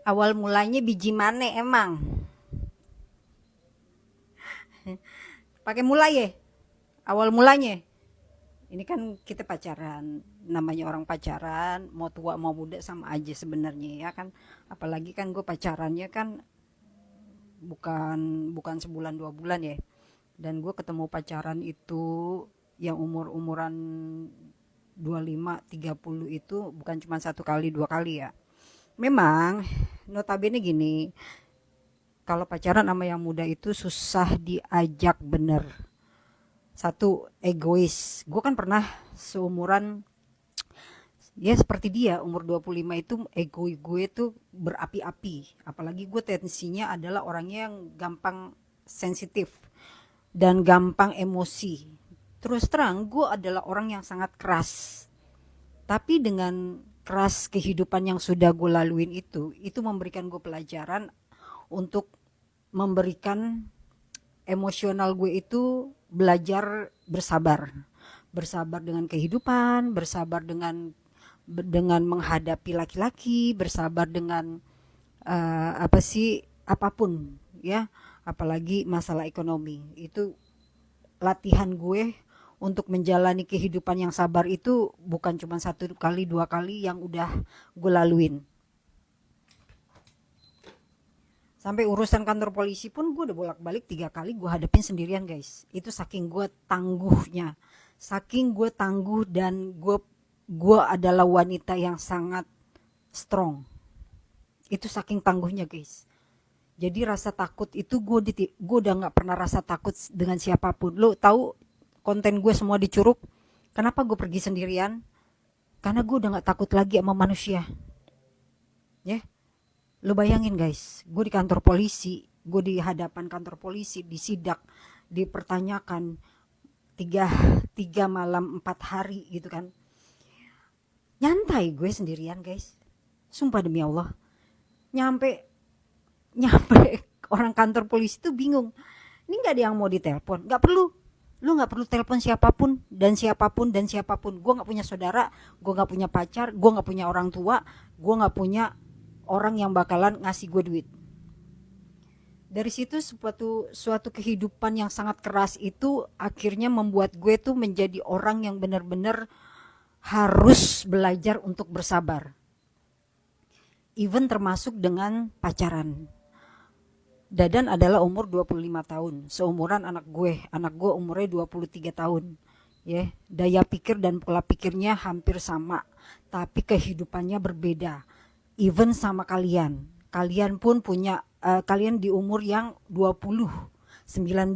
Awal mulanya biji mane emang. Pakai mulai ya. Awal mulanya. Ini kan kita pacaran. Namanya orang pacaran, mau tua mau muda sama aja sebenarnya ya kan. Apalagi kan gue pacarannya kan bukan bukan sebulan 2 bulan ya. Dan gue ketemu pacaran itu yang umur-umuran 25 30 itu bukan cuma satu kali dua kali ya. Memang notabene gini, kalau pacaran sama yang muda itu susah diajak bener. Satu, egois. Gue kan pernah seumuran, ya seperti dia, umur 25 itu ego gue tuh berapi-api. Apalagi gue tensinya adalah orangnya yang gampang sensitif dan gampang emosi. Terus terang, gue adalah orang yang sangat keras. Tapi dengan keras kehidupan yang sudah gue laluin itu memberikan gue pelajaran untuk memberikan emosional gue itu belajar bersabar. Bersabar dengan kehidupan, bersabar dengan menghadapi laki-laki, bersabar dengan apa sih apapun ya, apalagi masalah ekonomi. Itu latihan gue untuk menjalani kehidupan yang sabar itu bukan cuma satu kali dua kali yang udah gue laluin. Sampai urusan kantor polisi pun gue udah bolak-balik 3 kali gue hadapin sendirian guys. Itu saking gue tangguhnya, saking gue tangguh dan gue adalah wanita yang sangat strong. Itu saking tangguhnya guys. Jadi rasa takut itu gue udah nggak pernah rasa takut dengan siapapun. Lo tahu konten gue semua di Curug. Kenapa gue pergi sendirian? Karena gue udah nggak takut lagi sama manusia. Ya, lo bayangin guys, gue di kantor polisi, gue di hadapan kantor polisi, disidak, dipertanyakan tiga tiga malam 4 hari gitu kan. Nyantai gue sendirian guys. Sumpah demi Allah. Nyampe nyampe orang kantor polisi tuh bingung. Ini nggak ada yang mau ditelepon, nggak perlu. Lu nggak perlu telepon siapapun dan siapapun dan siapapun. Gue nggak punya saudara, gue nggak punya pacar, gue nggak punya orang tua, gue nggak punya orang yang bakalan ngasih gue duit. Dari situ suatu kehidupan yang sangat keras itu akhirnya membuat gue tuh menjadi orang yang benar-benar harus belajar untuk bersabar. Even termasuk dengan pacaran. Dadan adalah umur 25 tahun, seumuran anak gue. Anak gue umurnya 23 tahun. Ya, daya pikir dan pola pikirnya hampir sama, tapi kehidupannya berbeda. Even sama kalian. Kalian pun punya kalian di umur yang 20, 19,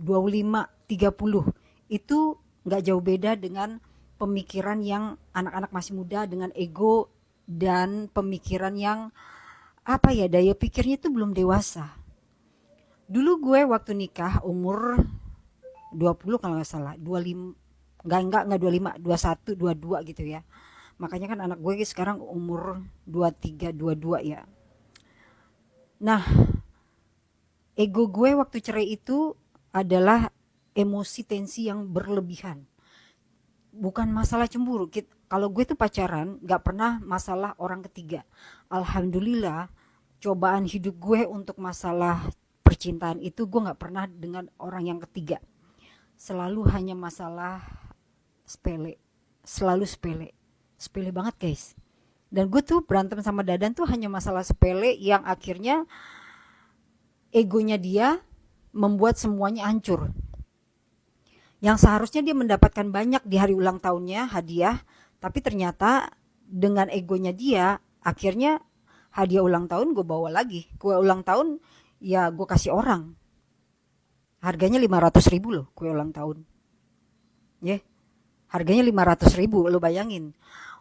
25, 30. Itu nggak jauh beda dengan pemikiran yang anak-anak masih muda dengan ego dan pemikiran yang apa ya, daya pikirnya itu belum dewasa. Dulu gue waktu nikah umur 20 kalau nggak salah, 25, enggak 25, 21, 22 gitu ya. Makanya kan anak gue sekarang umur 23, 22 ya. Nah, ego gue waktu cerai itu adalah emosi tensi yang berlebihan. Bukan masalah cemburu. Kalau gue tuh pacaran nggak pernah masalah orang ketiga. Alhamdulillah cobaan hidup gue untuk masalah percintaan itu gue nggak pernah dengan orang yang ketiga. Selalu hanya masalah sepele, selalu sepele, sepele banget guys. Dan gue tuh berantem sama Dadan tuh hanya masalah sepele yang akhirnya egonya dia membuat semuanya hancur. Yang seharusnya dia mendapatkan banyak di hari ulang tahunnya hadiah, tapi ternyata dengan egonya dia akhirnya hadiah ulang tahun gue bawa lagi. Kue ulang tahun ya gue kasih orang, harganya 500.000 loh kue ulang tahun ya, yeah. Harganya 500.000, lo bayangin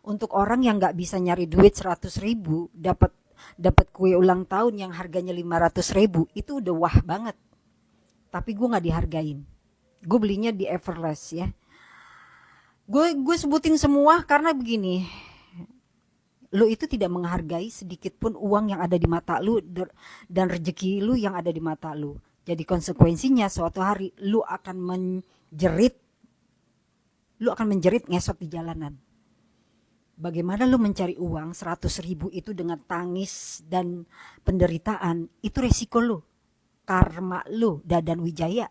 untuk orang yang nggak bisa nyari duit 100.000 dapat dapat kue ulang tahun yang harganya 500.000 itu udah wah banget. Tapi gue nggak dihargain. Gue belinya di Everlast ya. Gue sebutin semua karena begini, lu itu tidak menghargai sedikit pun uang yang ada di mata lu dan rezeki lu yang ada di mata lu. Jadi konsekuensinya suatu hari lu akan menjerit ngesot di jalanan. Bagaimana lu mencari uang 100.000 itu dengan tangis dan penderitaan, itu resiko lu, karma lu, Dadan Wijaya.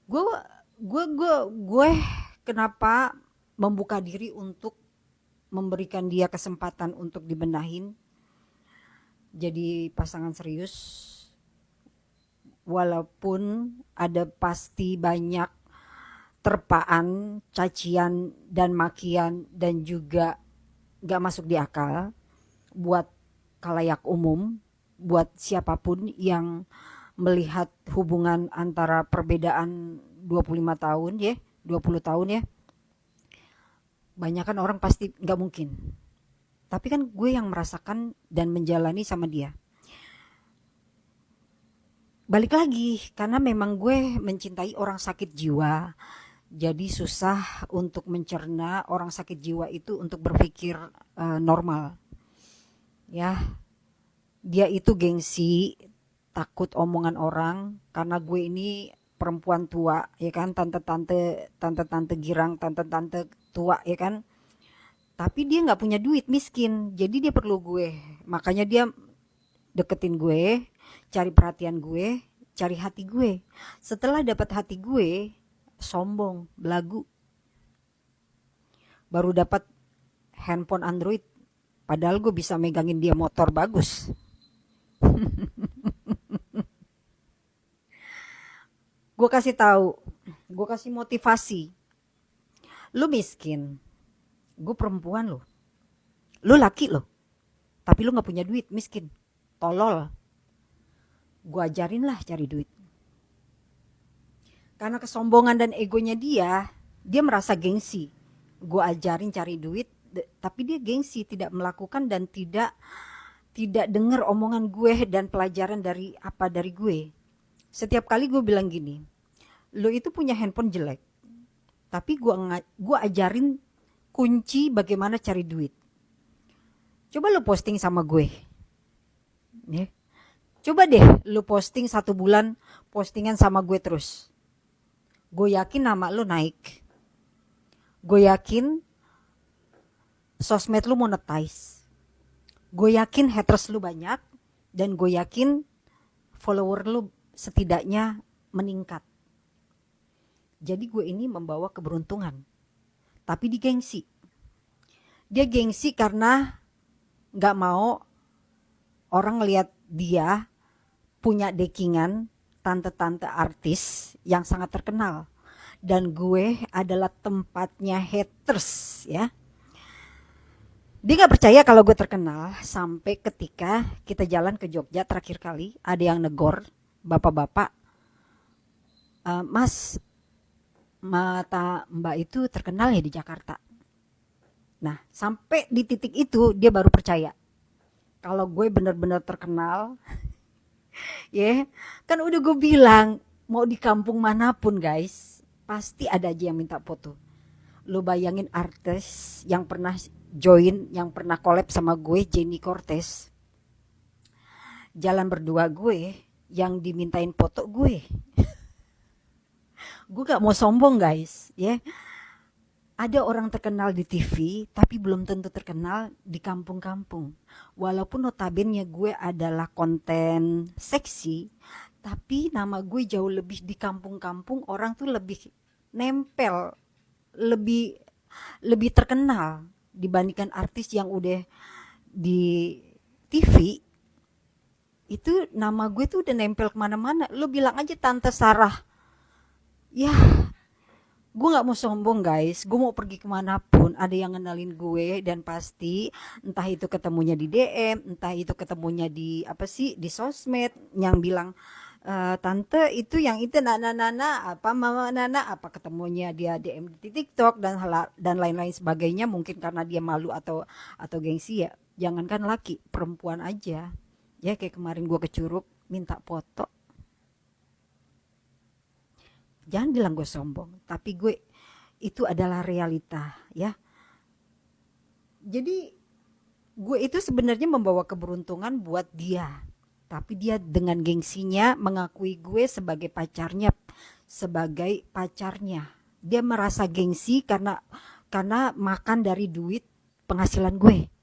gue gue kenapa membuka diri untuk memberikan dia kesempatan untuk dibenahin jadi pasangan serius, walaupun ada pasti banyak terpaan, cacian dan makian dan juga gak masuk di akal buat khalayak umum, buat siapapun yang melihat hubungan antara perbedaan 25 tahun ya, 20 tahun ya. Banyak kan orang pasti gak mungkin. Tapi kan gue yang merasakan dan menjalani sama dia. Balik lagi, karena memang gue mencintai orang sakit jiwa. Jadi susah untuk mencerna orang sakit jiwa itu untuk berpikir normal. Ya, dia itu gengsi, takut omongan orang karena gue ini perempuan tua, ya kan, tante-tante girang, tante-tante tua, ya kan. Tapi dia nggak punya duit, miskin, jadi dia perlu gue. Makanya dia deketin gue, cari perhatian gue, cari hati gue. Setelah dapat hati gue, sombong, belagu. Baru dapat handphone Android, padahal gue bisa megangin dia motor bagus. Gue kasih tahu, gue kasih motivasi. Lu miskin, gue perempuan lo. Lu laki lo, tapi lu gak punya duit, miskin, tolol. Gue ajarin lah cari duit. Karena kesombongan dan egonya dia merasa gengsi. Gue ajarin cari duit, tapi dia gengsi, tidak melakukan dan tidak dengar omongan gue dan pelajaran dari gue. Setiap kali gue bilang gini, lo itu punya handphone jelek, tapi gue ajarin kunci bagaimana cari duit. Coba lo posting sama gue, ya. Coba deh lo posting 1 bulan postingan sama gue terus. Gue yakin nama lo naik. Gue yakin sosmed lo monetize. Gue yakin haters lo banyak. Dan gue yakin follower lo setidaknya meningkat. Jadi gue ini membawa keberuntungan. Tapi di gengsi. Dia gengsi karena gak mau orang lihat dia punya dekingan tante-tante artis yang sangat terkenal. Dan gue adalah tempatnya haters, ya. Dia gak percaya kalau gue terkenal sampai ketika kita jalan ke Jogja terakhir kali, ada yang negor, bapak-bapak, Mas, mata Mbak itu terkenal ya di Jakarta. Nah, sampai di titik itu dia baru percaya kalau gue benar-benar terkenal. Ya, kan udah gue bilang mau di kampung manapun guys, pasti ada aja yang minta foto. Lo bayangin artis yang pernah join, yang pernah collab sama gue, Jenny Cortez, jalan berdua gue, yang dimintain foto gue. Gue gak mau sombong guys, ya. Ada orang terkenal di TV, tapi belum tentu terkenal di kampung-kampung. Walaupun notabene gue adalah konten seksi, tapi nama gue jauh lebih di kampung-kampung, orang tuh lebih nempel, lebih terkenal dibandingkan artis yang udah di TV. Itu nama gue tuh udah nempel kemana-mana. Lo bilang aja Tante Sarah. Ya, gue gak mau sombong guys, gue mau pergi kemanapun ada yang ngenalin gue, dan pasti entah itu ketemunya di DM, entah itu ketemunya di di sosmed, yang bilang tante itu yang itu nana apa mama nana, apa ketemunya dia DM di TikTok dan lain-lain sebagainya, mungkin karena dia malu atau gengsi ya. Jangankan laki, perempuan aja ya, kayak kemarin gue ke Curug minta foto. Jangan bilang gue sombong, tapi gue itu adalah realita, ya. Jadi gue itu sebenarnya membawa keberuntungan buat dia, tapi dia dengan gengsinya mengakui gue sebagai pacarnya. Dia merasa gengsi karena karena makan dari duit penghasilan gue.